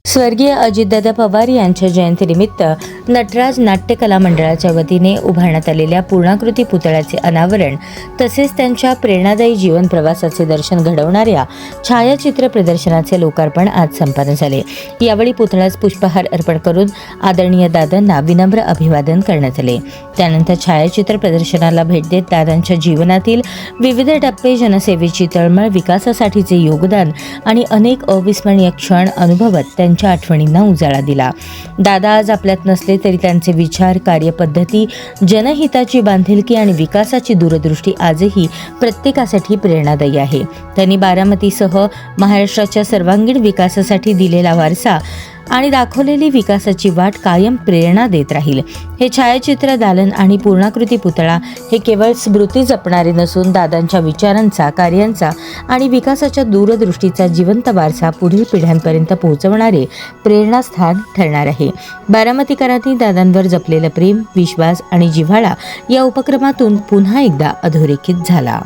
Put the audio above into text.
स्वर्गीय अजितदादा पवार यांच्या जयंतीनिमित्त नटराज नाट्यकला मंडळाच्या वतीने उभारण्यात आलेल्या पूर्णाकृती पुतळ्याचे अनावरण तसेच त्यांच्या प्रेरणादायी जीवन प्रवासाचे दर्शन घडवणाऱ्या छायाचित्र प्रदर्शनाचे लोकार्पण आज संपन्न झाले। यावेळी पुतळ्यास पुष्पहार अर्पण करून आदरणीय दादांना विनम्र अभिवादन करण्यात आले। त्यानंतर छायाचित्र प्रदर्शनाला भेट देत दादांच्या जीवनातील विविध टप्पे, जनसेवेची तळमळ, विकासासाठीचे योगदान आणि अनेक अविस्मरणीय क्षण अनुभवत त्यांच्या आठवणींना उजाळा दिला। दादा आज आपल्यात नसले तरी त्यांचे विचार, कार्यपद्धती, जनहिताची बांधिलकी आणि विकासाची दूरदृष्टी आजही प्रत्येकासाठी प्रेरणादायी आहे। त्यांनी बारामतीसह महाराष्ट्राच्या सर्वांगीण विकासासाठी दिलेला वारसा आणि दाखवलेली विकासाची वाट कायम प्रेरणा देत राहील। हे छायाचित्र दालन आणि पूर्णाकृती पुतळा हे केवळ स्मृती जपणारे नसून दादांच्या विचारांचा, कार्यांचा आणि विकासाच्या दूरदृष्टीचा जिवंत वारसा पुढील पिढ्यांपर्यंत पोहोचवणारे प्रेरणास्थान ठरणार आहे। बारामतीकरांनी दादांवर जपलेलं प्रेम, विश्वास आणि जिव्हाळा या उपक्रमातून पुन्हा एकदा अधोरेखित झाला।